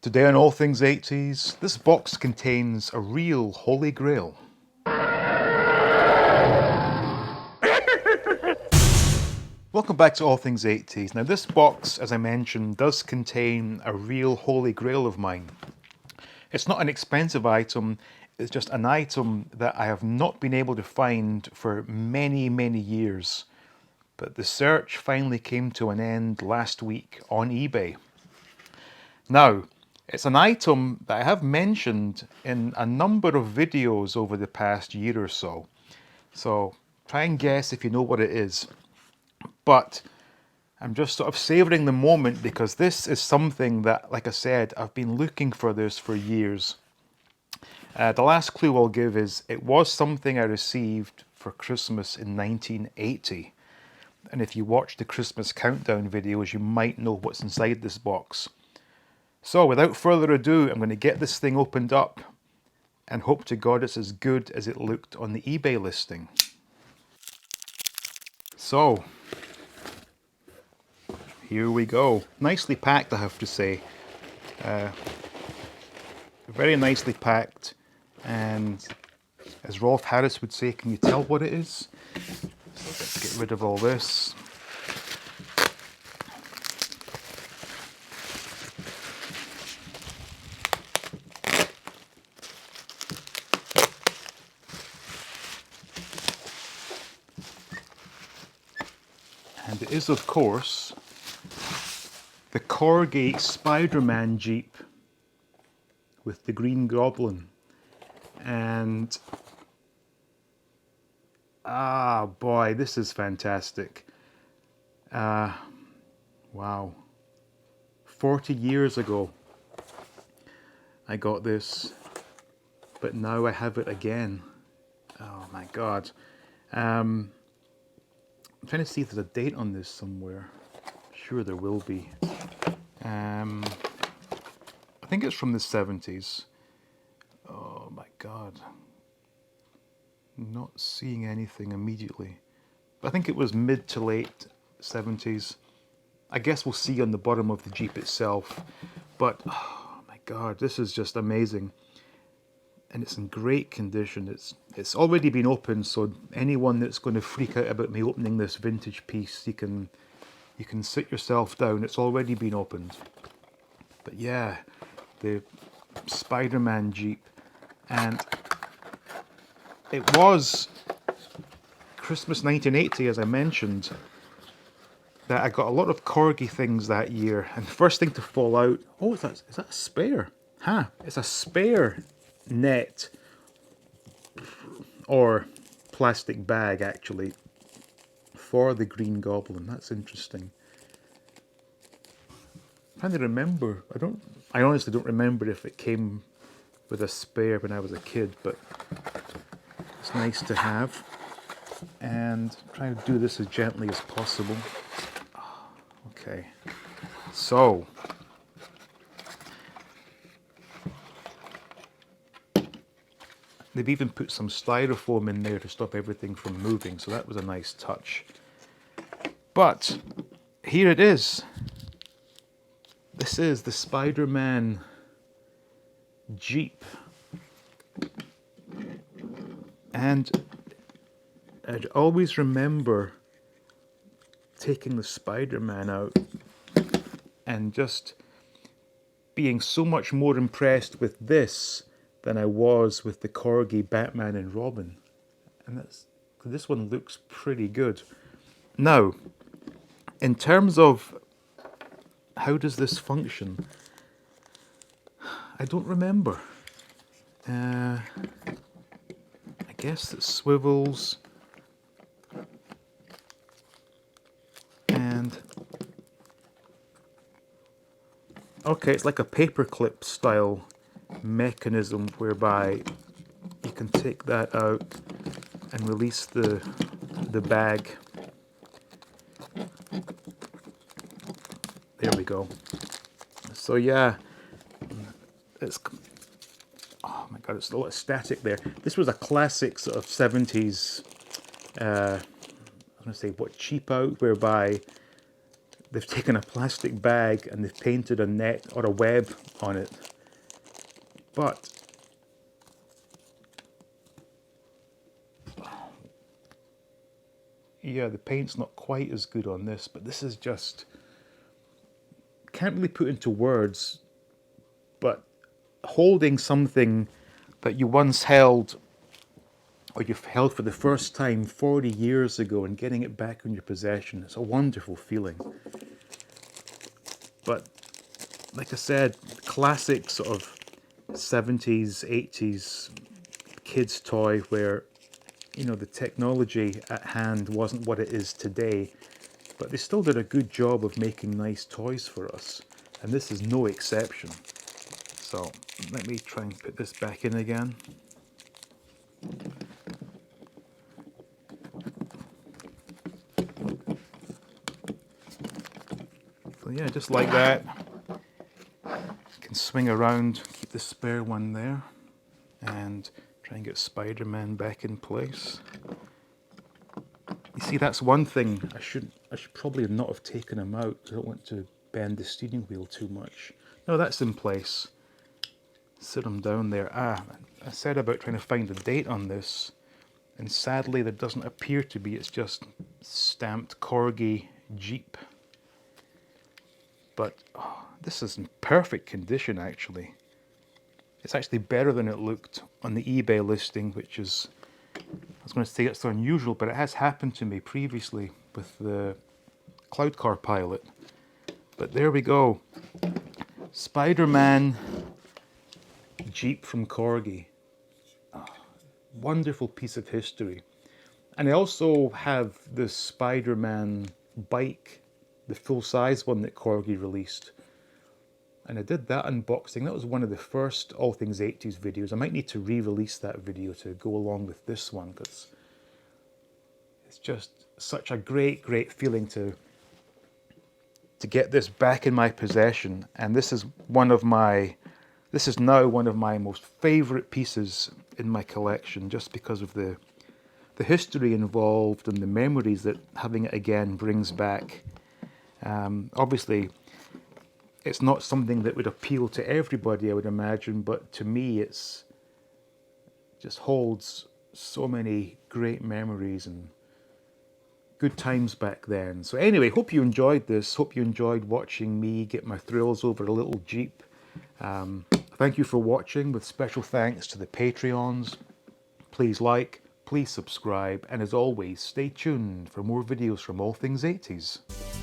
Today on All Things 80s, this box contains a real Holy Grail. Welcome back to All Things 80s. Now this box, as I mentioned, does contain a real Holy Grail of mine. It's not an expensive item, it's just an item that I have not been able to find for many, many years. But the search finally came to an end last week on eBay. Now, it's an item that I have mentioned in a number of videos over the past year or so. So try and guess if you know what it is. But I'm just sort of savouring the moment because this is something that, like I said, I've been looking for this for years. The last clue I'll give is it was something I received for Christmas in 1980. And if you watch the Christmas countdown videos, you might know what's inside this box. So without further ado, I'm going to get this thing opened up and hope to God it's as good as it looked on the eBay listing. So, here we go. Nicely packed, I have to say. Very nicely packed, and as Rolf Harris would say, can you tell what it is? So let's get rid of all this. And it is, of course, the Corrugate Spiderman Jeep with the green Goblin. And boy, this is fantastic. Wow. 40 years ago I got this, but now I have it again. Oh my God. I'm trying to see if there's a date on this somewhere. Sure there will be. I think it's from the 70s. Oh my God. Not seeing anything immediately. But I think it was mid to late 70s. I guess we'll see on the bottom of the Jeep itself. But, oh my God, this is just amazing. And it's in great condition. It's already been opened, so anyone that's going to freak out about me opening this vintage piece, you can sit yourself down. It's already been opened. But yeah, the Spiderman Jeep, and it was Christmas 1980, as I mentioned, that I got a lot of Corgi things that year. And the first thing to fall out, oh, is that a spare? It's a spare net or plastic bag actually for the Green Goblin. That's interesting. I'm trying to remember. I honestly don't remember if it came with a spare when I was a kid, but it's nice to have. And try to do this as gently as possible. Okay, so they've even put some styrofoam in there to stop everything from moving, so that was a nice touch. But here it is. This is the Spiderman Jeep. And I'd always remember taking the Spider-Man out and just being so much more impressed with this than I was with the Corgi Batman and Robin. And this one looks pretty good. Now, in terms of how does this function, I don't remember. I guess it swivels. And okay, it's like a paperclip style mechanism whereby you can take that out and release the bag. There we go. So yeah, it's, oh my God, it's a lot of static there. This was a classic sort of 70s, I was going to say what, cheap out, whereby they've taken a plastic bag and they've painted a net or a web on it. But yeah, the paint's not quite as good on this, but this is just, can't really put into words, but holding something that you once held, or you've held for the first time 40 years ago, and getting it back in your possession, it's a wonderful feeling. But like I said, classic sort of 70s, 80s kids toy where, you know, the technology at hand wasn't what it is today, but they still did a good job of making nice toys for us, and this is no exception. So let me try and put this back in again. So yeah, just like that. You can swing around, keep the spare one there, and try and get Spider-Man back in place. You see, that's one thing I should probably not have taken him out. I don't want to bend the steering wheel too much. No, that's in place. Sit him down there. I said about trying to find a date on this, and sadly there doesn't appear to be. It's just stamped Corrugate Jeep. But this is in perfect condition, actually. It's actually better than it looked on the eBay listing, which is, I was going to say it's unusual, but it has happened to me previously with the Cloud Car Pilot. But there we go. Spider-Man Jeep from Corrugate. Wonderful piece of history. And I also have the Spider-Man bike, the full-size one that Corrugate released. And I did that unboxing. That was one of the first All Things 80s videos. I might need to re-release that video to go along with this one, because it's just such a great, great feeling to get this back in my possession. And this is now one of my most favorite pieces in my collection, just because of the history involved and the memories that having it again brings back. Obviously, it's not something that would appeal to everybody, I would imagine, but to me it's just holds so many great memories and good times back then. So anyway, hope you enjoyed this. Hope you enjoyed watching me get my thrills over a little Jeep. Thank you for watching, with special thanks to the Patreons. Please like, please subscribe, and as always, stay tuned for more videos from All Things 80s.